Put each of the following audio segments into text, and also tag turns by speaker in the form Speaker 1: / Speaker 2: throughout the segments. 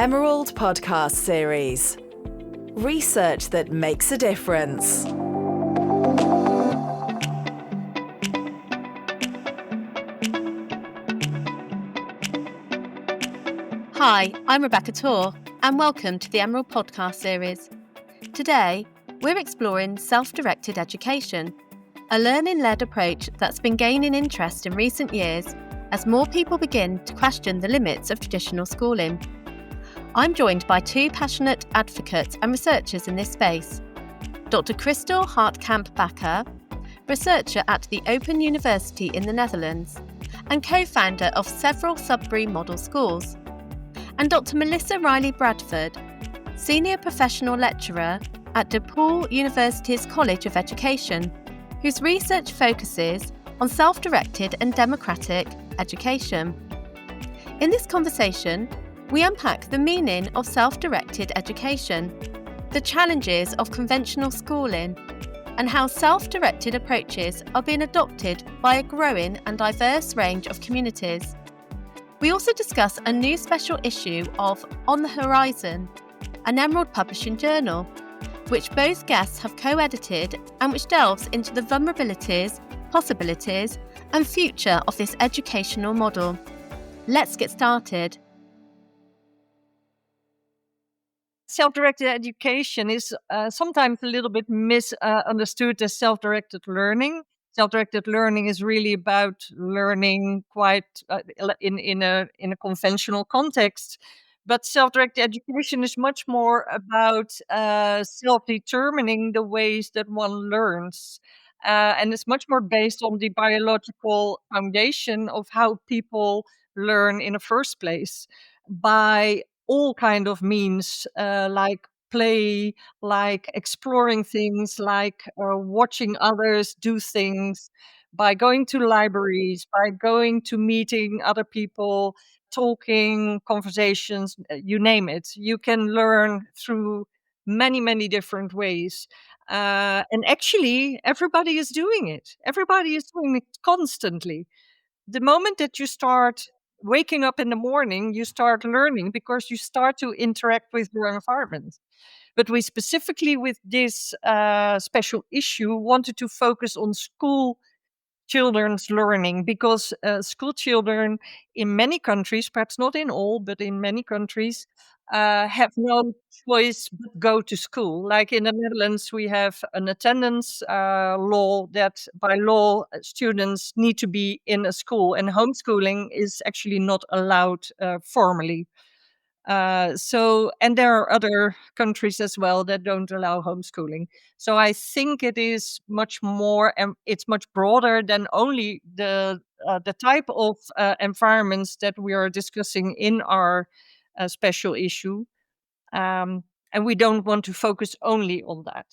Speaker 1: Emerald podcast series. Research that makes a difference.
Speaker 2: Hi, I'm Rebecca Torr, and welcome to the Emerald podcast series. Today, we're exploring self-directed education, a learning-led approach that's been gaining interest in recent years as more people begin to question the limits of traditional schooling. I'm joined by two passionate advocates and researchers in this space. Dr. Christel Hartkamp-Bakker, researcher at the Open University in the Netherlands and co-founder of several Sudbury model schools, and Dr. Melissa Riley-Bradford, senior professional lecturer at DePaul University's College of Education, whose research focuses on self-directed and democratic education. In this conversation, we unpack the meaning of self-directed education, the challenges of conventional schooling, and how self-directed approaches are being adopted by a growing and diverse range of communities. We also discuss a new special issue of On the Horizon, an Emerald Publishing journal, which both guests have co-edited and which delves into the vulnerabilities, possibilities, and future of this educational model. Let's get started.
Speaker 3: Self-directed education is sometimes a little bit misunderstood as self-directed learning. Self-directed learning is really about learning quite in a conventional context. But self-directed education is much more about self-determining the ways that one learns. And it's much more based on the biological foundation of how people learn in the first place by all kind of means, like play, like exploring things, like watching others do things, by going to libraries, by going to meeting other people, talking, conversations, you name it. You can learn through many, many different ways. And actually, everybody is doing it. Everybody is doing it constantly. The moment that you start waking up in the morning, you start learning because you start to interact with your environment. But we specifically, with this special issue, wanted to focus on school children's learning because school children in many countries, perhaps not in all, but in many countries, have no choice but go to school. Like in the Netherlands, we have an attendance law that by law students need to be in a school, and homeschooling is actually not allowed formally. And there are other countries as well that don't allow homeschooling. So I think it is much more, it's much broader than only the type of environments that we are discussing in our special issue. And we don't want to focus only on that.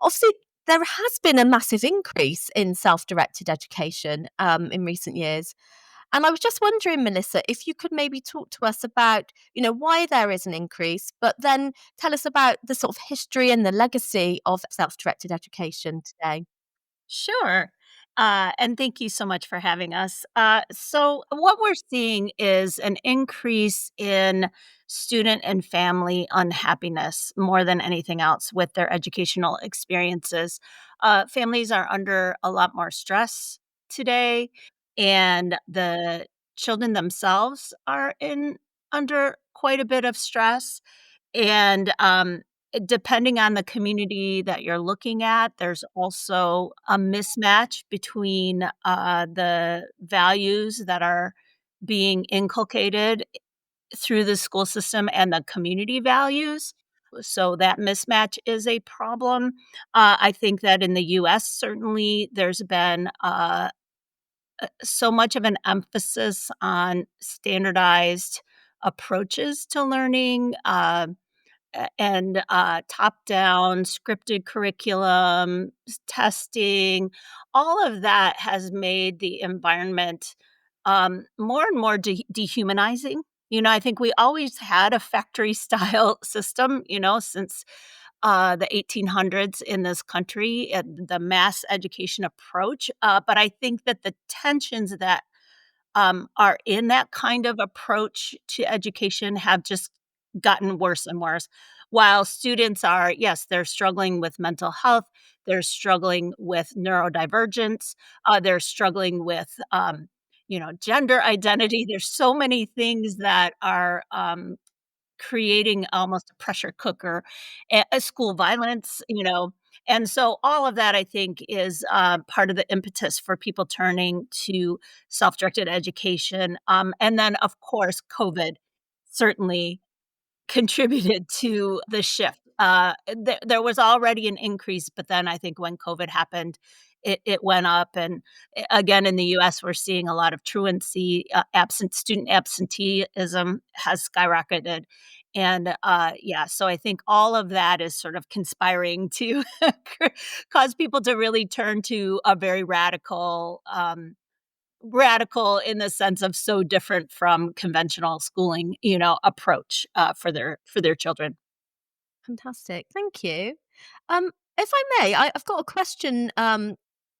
Speaker 2: Obviously, there has been a massive increase in self-directed education in recent years. And I was just wondering, Melissa, if you could maybe talk to us about, why there is an increase, but then tell us about the sort of history and the legacy of self-directed education today.
Speaker 4: Sure. And thank you so much for having us. So, what we're seeing is an increase in student and family unhappiness more than anything else with their educational experiences. Families are under a lot more stress today, and the children themselves are under quite a bit of stress. And depending on the community that you're looking at, there's also a mismatch between the values that are being inculcated through the school system and the community values. So that mismatch is a problem. I think that in the US, certainly there's been so much of an emphasis on standardized approaches to learning. And top-down scripted curriculum, testing, all of that has made the environment more and more dehumanizing. I think we always had a factory-style system, since the 1800s in this country, the mass education approach. But I think that the tensions that are in that kind of approach to education have just gotten worse and worse. While students are, yes, they're struggling with mental health, they're struggling with neurodivergence, they're struggling with, gender identity. There's so many things that are creating almost a pressure cooker, school violence, and so all of that I think is part of the impetus for people turning to self-directed education. And then, of course, COVID certainly contributed to the shift. There was already an increase, but then I think when COVID happened, it went up. And again, in the US, we're seeing a lot of truancy, student absenteeism has skyrocketed. And yeah, so I think all of that is sort of conspiring to cause people to really turn to a very radical in the sense of so different from conventional schooling, approach, for their children.
Speaker 2: Fantastic. Thank you. If I may, I've got a question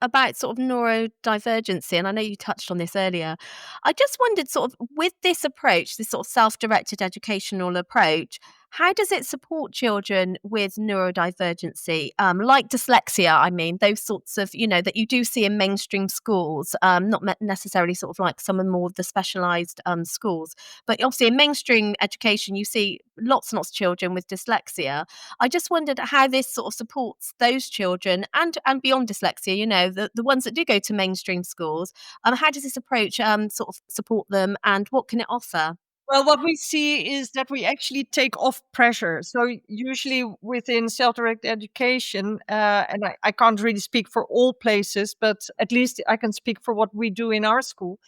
Speaker 2: about sort of neurodivergency, and I know you touched on this earlier. I just wondered, sort of, with this approach, this sort of self-directed educational approach, how does it support children with neurodivergency, like dyslexia? I mean, those sorts of, that you do see in mainstream schools, not necessarily sort of like some of more of the specialised schools, but obviously in mainstream education, you see lots and lots of children with dyslexia. I just wondered how this sort of supports those children and beyond dyslexia, the ones that do go to mainstream schools. How does this approach sort of support them, and what can it offer?
Speaker 3: Well, what we see is that we actually take off pressure. So usually within self-directed education, and I can't really speak for all places, but at least I can speak for what we do in our school.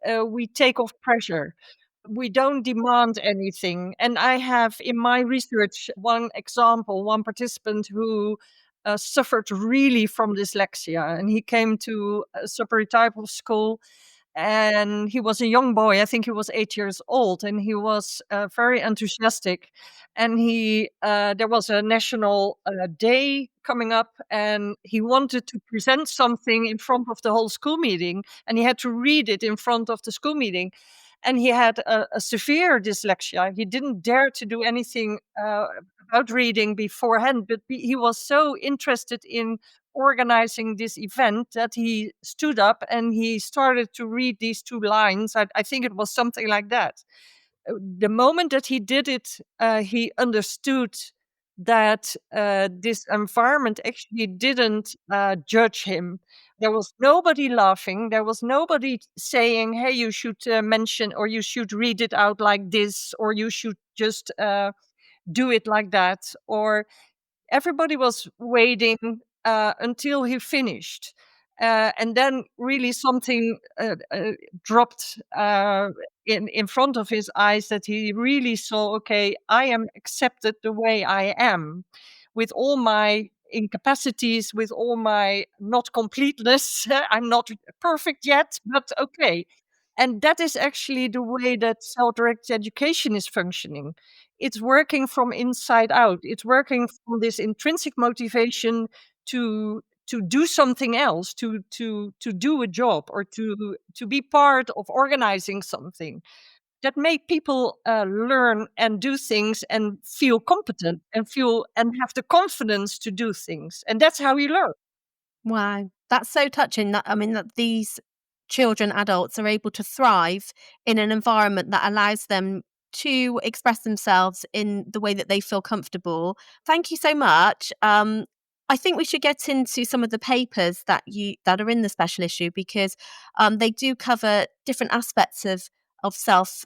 Speaker 3: We take off pressure. We don't demand anything. And I have in my research one example, one participant who suffered really from dyslexia, and he came to a separate type of school, and he was a young boy. I think he was 8 years old, and he was very enthusiastic. And there was a national day coming up, and he wanted to present something in front of the whole school meeting, and he had to read it in front of the school meeting. And he had a severe dyslexia. He didn't dare to do anything about reading beforehand, but he was so interested in organizing this event that he stood up and he started to read these two lines. I think it was something like that. The moment that he did it, he understood that this environment actually didn't judge him. There was nobody laughing. There was nobody saying, "Hey, you should mention, or you should read it out like this, or you should just do it like that." Or everybody was waiting until he finished. And then really something dropped in front of his eyes, that he really saw, okay, I am accepted the way I am, with all my incapacities, with all my not completeness. I'm not perfect yet, but okay. And that is actually the way that self-directed education is functioning. It's working from inside out. It's working from this intrinsic motivation to do something else, to do a job, or to be part of organizing something that make people learn and do things and feel competent and feel and have the confidence to do things. And that's how you learn.
Speaker 2: Wow, that's so touching. That, I mean, that these children, adults are able to thrive in an environment that allows them to express themselves in the way that they feel comfortable. Thank you so much. I think we should get into some of the papers that are in the special issue, because they do cover different aspects of self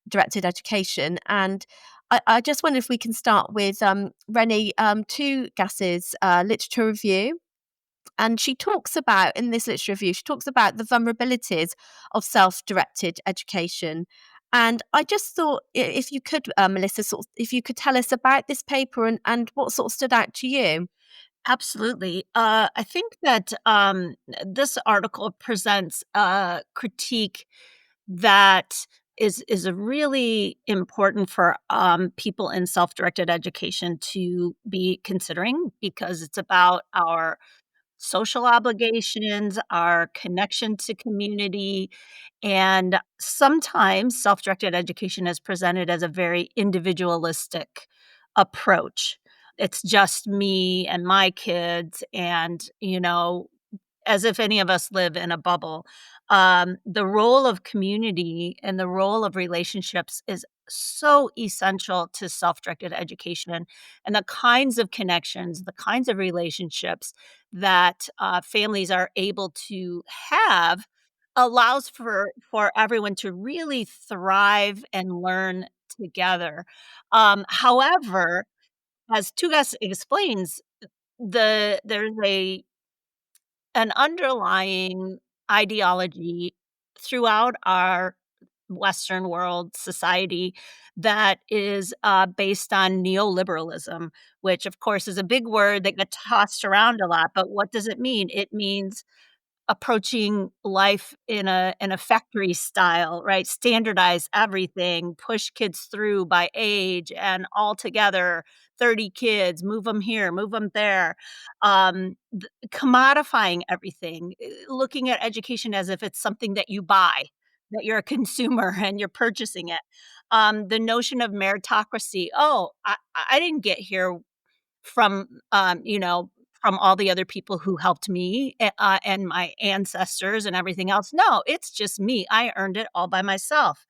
Speaker 2: directed education. And I just wonder if we can start with Rennie Two-Gass's literature review. And she talks about, in this literature review, she talks about the vulnerabilities of self-directed education. And I just thought, if you could, Melissa, if you could tell us about this paper and what sort of stood out to you.
Speaker 4: Absolutely. I think that this article presents a critique that is a really important for people in self-directed education to be considering, because it's about our social obligations, our connection to community, and sometimes self-directed education is presented as a very individualistic approach. It's just me and my kids and, as if any of us live in a bubble. The role of community and the role of relationships is so essential to self-directed education, and the kinds of connections, the kinds of relationships that families are able to have allows for everyone to really thrive and learn together. However, as Tugas explains, there's an underlying ideology throughout our Western world society that is based on neoliberalism, which, of course, is a big word that gets tossed around a lot. But what does it mean? It means approaching life in a factory style, right? Standardize everything, push kids through by age and all together, 30 kids, move them here, move them there. Commodifying everything, looking at education as if it's something that you buy, that you're a consumer and you're purchasing it. The notion of meritocracy. Oh, I didn't get here from, from all the other people who helped me, and my ancestors and everything else. No, it's just me. I earned it all by myself.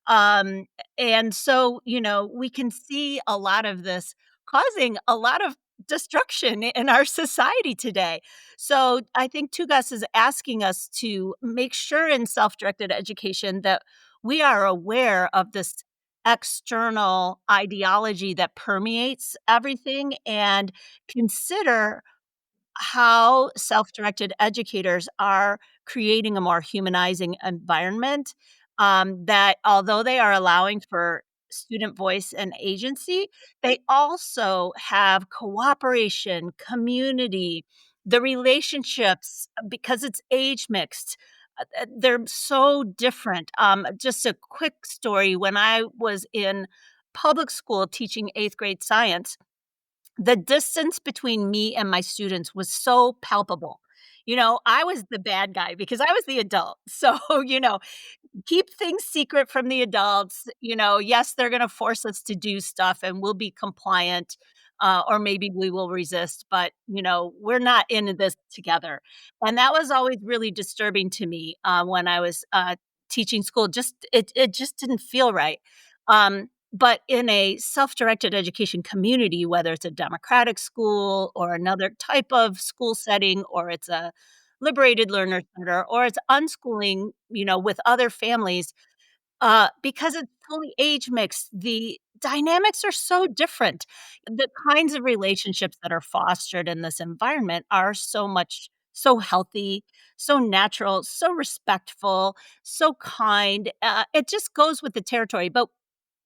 Speaker 4: Um, and so, we can see a lot of this causing a lot of destruction in our society today. So I think Tugas is asking us to make sure in self-directed education that we are aware of this external ideology that permeates everything and consider how self-directed educators are creating a more humanizing environment, that although they are allowing for student voice and agency, they also have cooperation, community, the relationships, because it's age mixed. They're so different. Just a quick story: when I was in public school teaching eighth grade science, the distance between me and my students was so palpable. I was the bad guy because I was the adult. So, keep things secret from the adults. Yes, they're going to force us to do stuff and we'll be compliant, or maybe we will resist, but, we're not in this together. And that was always really disturbing to me when I was teaching school. It just didn't feel right. But in a self-directed education community, whether it's a democratic school or another type of school setting, or it's a liberated learner center, or it's unschooling, with other families, because it's fully age mixed, the dynamics are so different. The kinds of relationships that are fostered in this environment are so healthy, so natural, so respectful, so kind. It just goes with the territory. But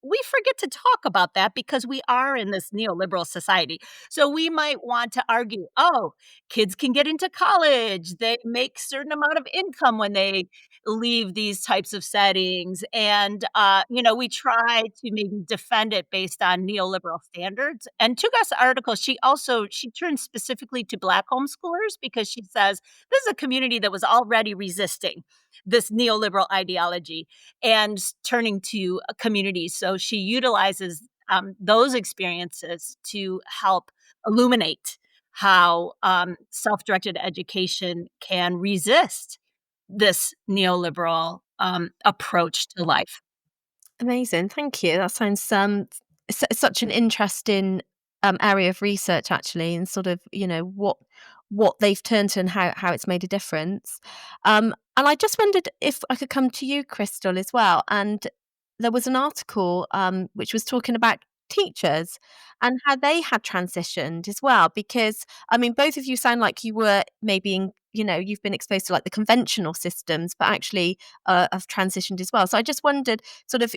Speaker 4: we forget to talk about that because we are in this neoliberal society. So we might want to argue, oh, kids can get into college. They make certain amount of income when they leave these types of settings. And, we try to maybe defend it based on neoliberal standards. And Tugas' article, she turned specifically to Black homeschoolers because she says this is a community that was already resisting this neoliberal ideology and turning to communities. So she utilizes those experiences to help illuminate how self-directed education can resist this neoliberal approach to life.
Speaker 2: Amazing, thank you. That sounds such an interesting area of research, actually, and sort of what they've turned to and how it's made a difference. And I just wondered if I could come to you, Christel, as well. And there was an article which was talking about teachers and how they had transitioned as well. Because I mean, both of you sound like you were maybe you've been exposed to like the conventional systems, but actually have transitioned as well. So I just wondered, sort of,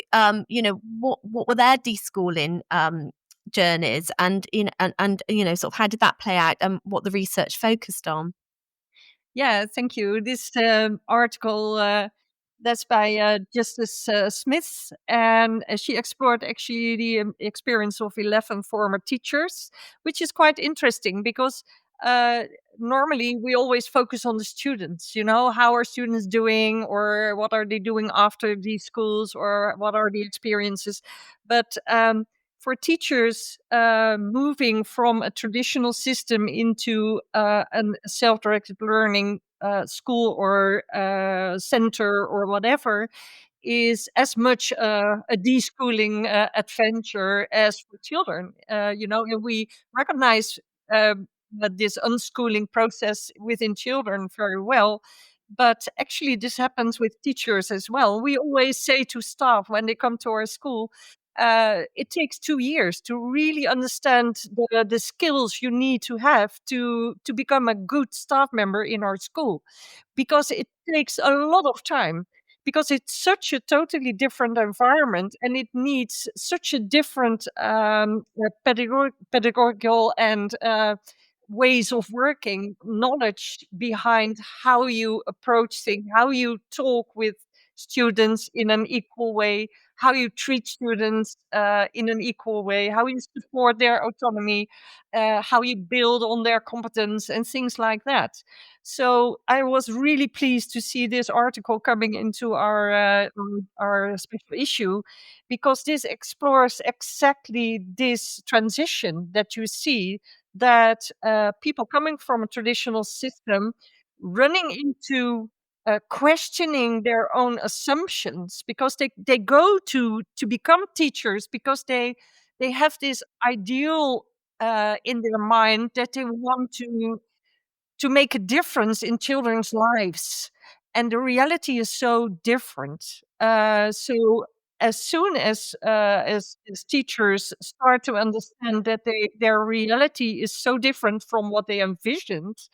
Speaker 2: what were their deschooling journeys, and sort of how did that play out, and what the research focused on?
Speaker 3: Yeah, thank you. This article, that's by Justice Smith, and she explored actually the experience of 11 former teachers, which is quite interesting because uh, normally we always focus on the students, how are students doing, or what are they doing after these schools, or what are the experiences. But for teachers, moving from a traditional system into a self-directed learning school or center or whatever is as much a deschooling adventure as for children. And we recognize that this unschooling process within children very well. But actually, this happens with teachers as well. We always say to staff when they come to our school, it takes 2 years to really understand the skills you need to have to become a good staff member in our school, because it takes a lot of time, because it's such a totally different environment, and it needs such a different pedagogical and ways of working, knowledge behind how you approach things, how you talk with students in an equal way, how you treat students in an equal way, how you support their autonomy, how you build on their competence, and things like that. So I was really pleased to see this article coming into our special issue, because this explores exactly this transition that you see, that people coming from a traditional system running into questioning their own assumptions, because they go to become teachers because they have this ideal in their mind that they want to make a difference in children's lives, and the reality is so different. So as soon as teachers start to understand that their reality is so different from what they envisioned,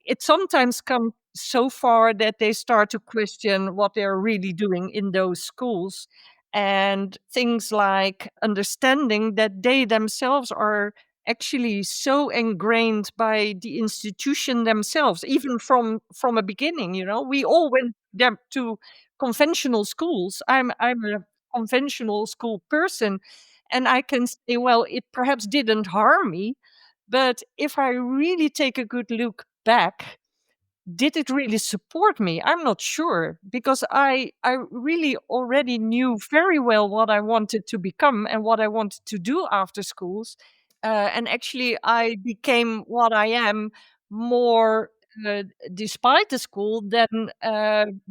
Speaker 3: it sometimes comes so far that they start to question what they're really doing in those schools. And things like understanding that they themselves are actually so ingrained by the institution themselves, even from a beginning. We all went them to conventional schools. I'm a conventional school person, and I can say, well, it perhaps didn't harm me, but if I really take a good look back, did it really support me? I'm not sure, because I really already knew very well what I wanted to become and what I wanted to do after schools. And actually, I became what I am more despite the school than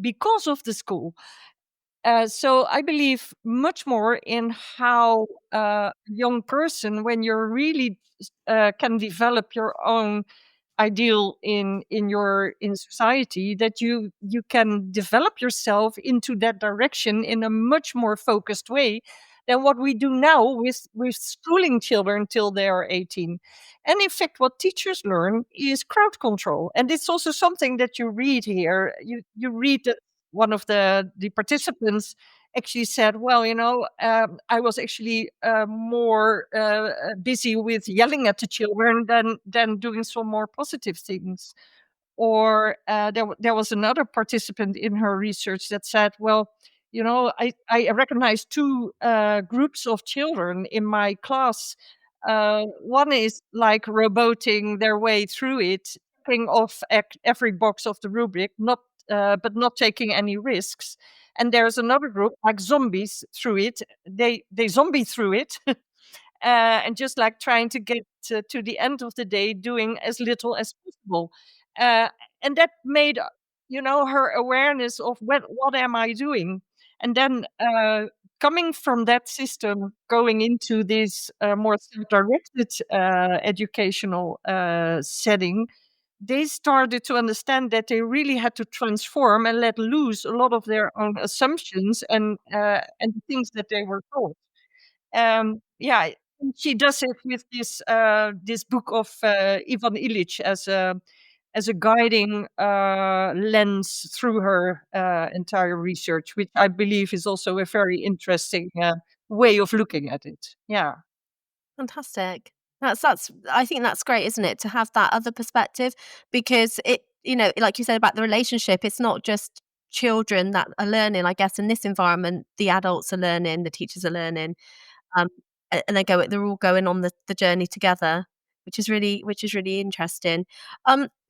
Speaker 3: because of the school. So I believe much more in how a young person, when you're really can develop your own ideal in society, that you can develop yourself into that direction in a much more focused way than what we do now with schooling children till they are 18. And in fact, what teachers learn is crowd control, and it's also something that you read here. You read that one of the participants actually said, well, I was actually more busy with yelling at the children than doing some more positive things. Or there was another participant in her research that said, well, I recognized two groups of children in my class. One is like roboting their way through it, ticking off every box of the rubric, not but not taking any risks. And there's another group like zombies through it. They zombie through it, and just like trying to get to the end of the day doing as little as possible. Uh, and that made her awareness of what am I doing, and then coming from that system, going into this more self-directed educational setting, they started to understand that they really had to transform and let loose a lot of their own assumptions and the things that they were taught. Yeah, and she does it with this book of Ivan Illich as a guiding lens through her entire research, which I believe is also a very interesting way of looking at it. Yeah.
Speaker 2: Fantastic. That's I think that's great, isn't it? To have that other perspective, because like you said about the relationship, it's not just children that are learning. I guess in this environment, the adults are learning, the teachers are learning, um, and they're all going on the journey together. which is really interesting.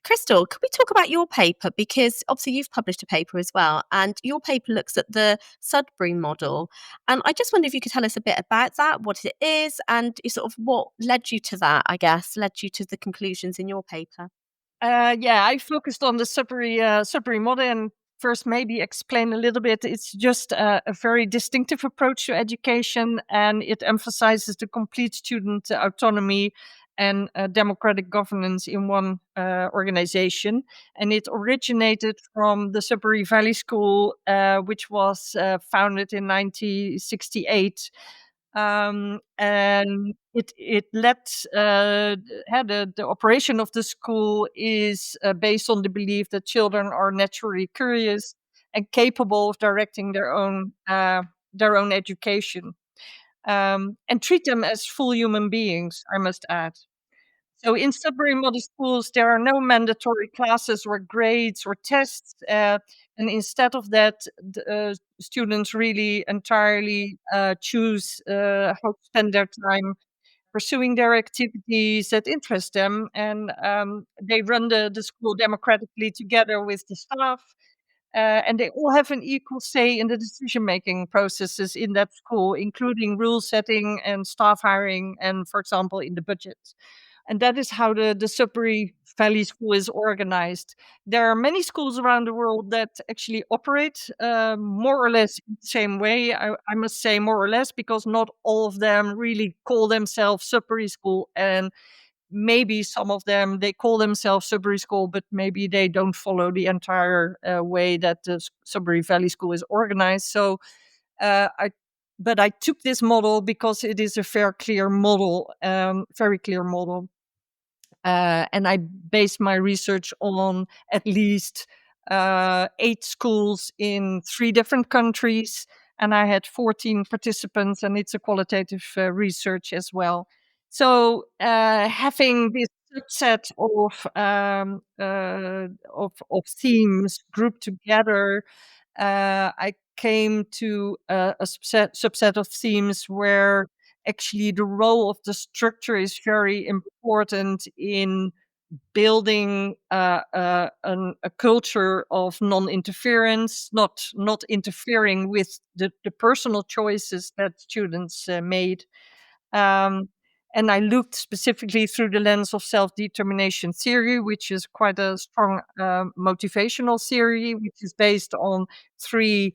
Speaker 2: Christel, could we talk about your paper? Because obviously you've published a paper as well, and your paper looks at the Sudbury model. And I just wonder if you could tell us a bit about that, what it is, and sort of what led you to that, I guess, led you to the conclusions in your paper.
Speaker 3: I focused on the Sudbury model, and first maybe explain a little bit. It's just a very distinctive approach to education, and it emphasizes the complete student autonomy and democratic governance in one organization. And it originated from the Sudbury Valley School, which was founded in 1968. And it let had the operation of the school is based on the belief that children are naturally curious and capable of directing their own education, and treat them as full human beings, I must add. So in Sudbury Model Schools, there are no mandatory classes or grades or tests, and instead of that, students really entirely choose how to spend their time pursuing their activities that interest them, and they run the school democratically together with the staff. And they all have an equal say in the decision-making processes in that school, including rule setting and staff hiring, and, for example, in the budget. And that is how the Sudbury Valley School is organized. There are many schools around the world that actually operate more or less in the same way. I must say more or less, because not all of them really call themselves Sudbury School, and maybe some of them, they call themselves Sudbury School, but maybe they don't follow the entire way that the Sudbury Valley School is organized. So uh, I but I took this model because it is a clear model, very clear model. And I based my research on at least 8 schools in 3 different countries, and I had 14 participants, and it's a qualitative research as well. So having this subset of themes grouped together, I came to a subset of themes where actually the role of the structure is very important in building a culture of non-interference, not interfering with the personal choices that students made. Um, and I looked specifically through the lens of self-determination theory, which is quite a strong motivational theory, which is based on 3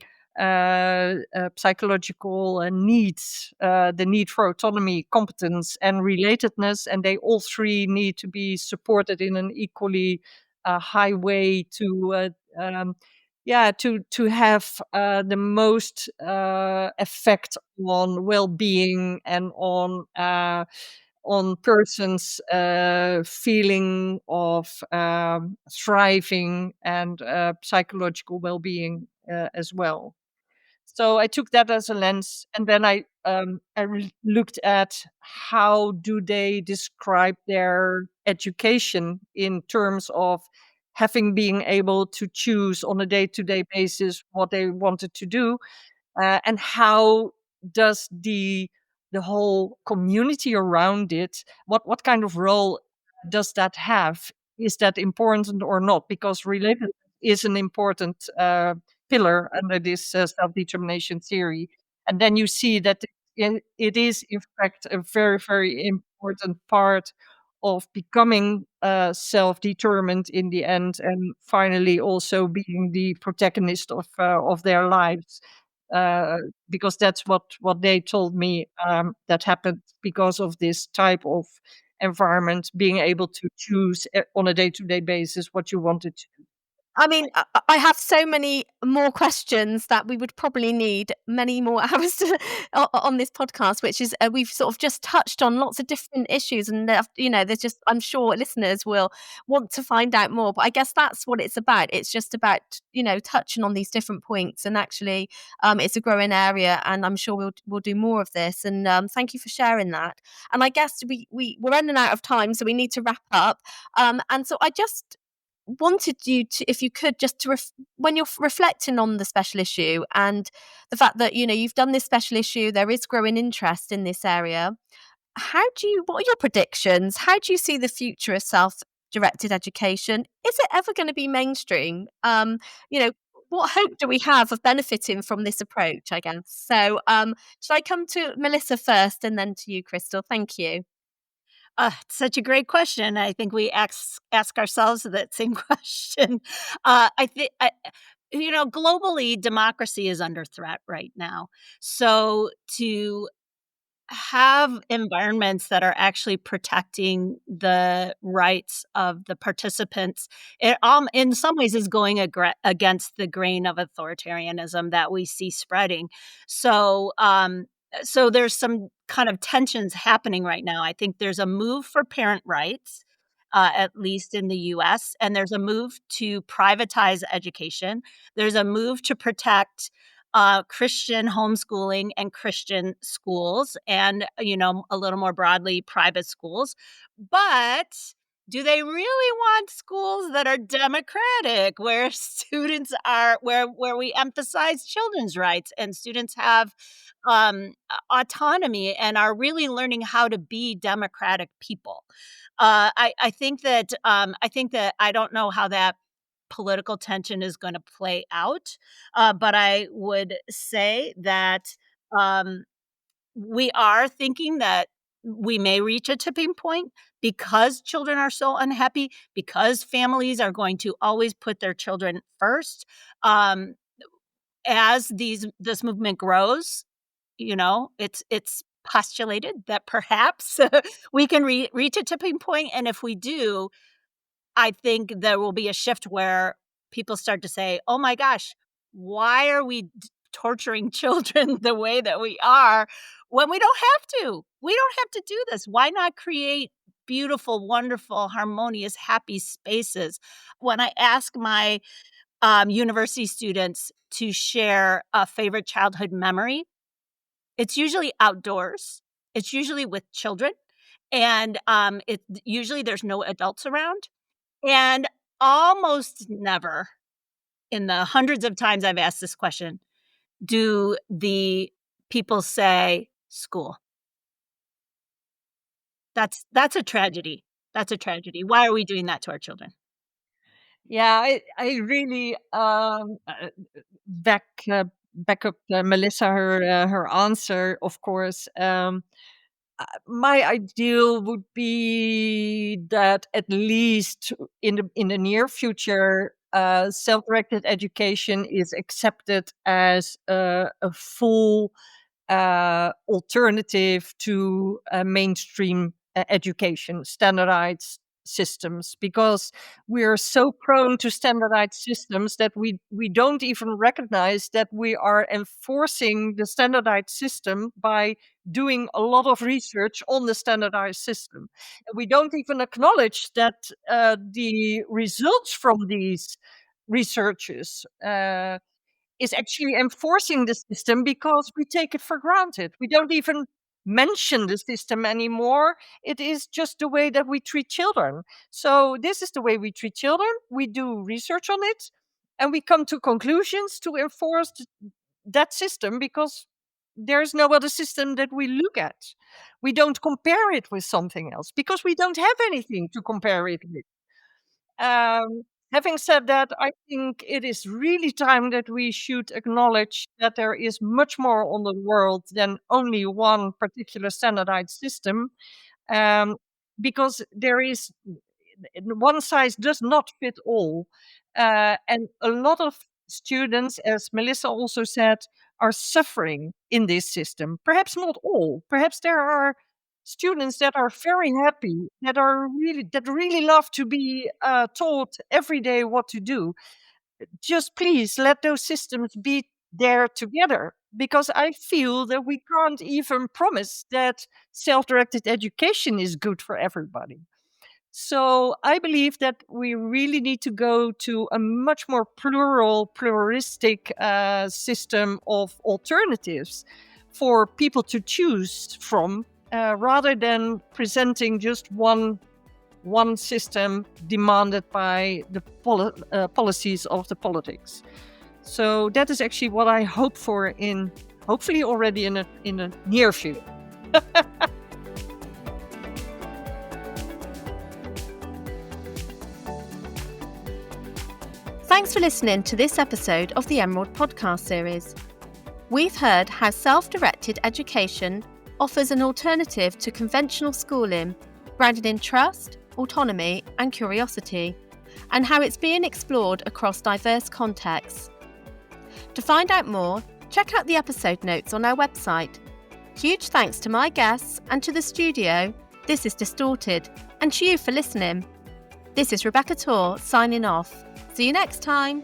Speaker 3: psychological needs: the need for autonomy, competence, and relatedness. And they all 3 need to be supported in an equally high way to have the most effect on well-being and on persons' feeling of thriving and psychological well-being as well. So I took that as a lens, and then I looked at how do they describe their education in terms of having being able to choose on a day-to-day basis what they wanted to do, and how does the whole community around it, what kind of role does that have? Is that important or not? Because related is an important pillar under this self-determination theory. And then you see that it is in fact a very, very important part of becoming self-determined in the end, and finally also being the protagonist of their lives. Uh, because that's what they told me that happened because of this type of environment, being able to choose on a day-to-day basis what you wanted to.
Speaker 2: I mean, I have so many more questions that we would probably need many more hours on this podcast, which is we've sort of just touched on lots of different issues, and there's just I'm sure listeners will want to find out more. But I guess that's what it's about. It's just about touching on these different points, and actually, it's a growing area, and I'm sure we'll do more of this. And thank you for sharing that. And I guess we're running out of time, so we need to wrap up. And so I just wanted you to, if you could, just to when you're reflecting on the special issue and the fact that you've done this special issue, there is growing interest in this area. what are your predictions? How do you see the future of self-directed education? Is it ever going to be mainstream? What hope do we have of benefiting from this approach, I guess? So, should I come to Melissa first and then to you, Christel? Thank you.
Speaker 4: It's such a great question. I think we ask ourselves that same question. I think, globally, democracy is under threat right now. So to have environments that are actually protecting the rights of the participants, it in some ways is going against the grain of authoritarianism that we see spreading. So, so there's some kind of tensions happening right now. I think there's a move for parent rights, at least in the US, and there's a move to privatize education. There's a move to protect Christian homeschooling and Christian schools, and, a little more broadly, private schools. But do they really want schools that are democratic, where students are, where we emphasize children's rights and students have autonomy and are really learning how to be democratic people? I think that I don't know how that political tension is going to play out, but I would say that um, we are thinking that we may reach a tipping point because children are so unhappy, because families are going to always put their children first. Um, as this movement grows, it's postulated that perhaps we can reach a tipping point, and if we do, I think there will be a shift where people start to say, "Oh my gosh, why are we torturing children the way that we are when we don't have to? We don't have to do this. Why not create beautiful, wonderful, harmonious, happy spaces?" When I ask my university students to share a favorite childhood memory, it's usually outdoors. It's usually with children, and usually there's no adults around. And almost never, in the hundreds of times I've asked this question, do the people say school. That's a tragedy. That's a tragedy. Why are we doing that to our children?
Speaker 3: Yeah, I really back back up Melissa her answer. Of course, my ideal would be that at least in the near future, self-directed education is accepted as a full alternative to mainstream education, standardized systems, because we are so prone to standardized systems that we don't even recognize that we are enforcing the standardized system by doing a lot of research on the standardized system. And we don't even acknowledge that the results from these researches is actually enforcing the system because we take it for granted. We don't even mention the system anymore. It is just the way that we treat children. So this is the way we treat children. We do research on it and we come to conclusions to enforce that system because there's no other system that we look at. We don't compare it with something else because we don't have anything to compare it with. Um, Having said that, I think it is really time that we should acknowledge that there is much more on the world than only one particular standardized system, um, because there is one size does not fit all. And a lot of students, as Melissa also said, are suffering in this system. Perhaps not all. Perhaps there are students that are very happy, that really love to be taught every day what to do. Just please let those systems be there together, because I feel that we can't even promise that self-directed education is good for everybody. So I believe that we really need to go to a much more pluralistic system of alternatives for people to choose from, rather than presenting just one system demanded by the policies of the politics. So that is actually what I hope for, in hopefully already in a near future.
Speaker 2: Thanks for listening to this episode of the Emerald podcast series. We've heard how self-directed education offers an alternative to conventional schooling, grounded in trust, autonomy and curiosity, and how it's being explored across diverse contexts. To find out more, check out the episode notes on our website. Huge thanks to my guests and to the studio, This is Distorted, and to you for listening. This is Rebecca Torr signing off. See you next time.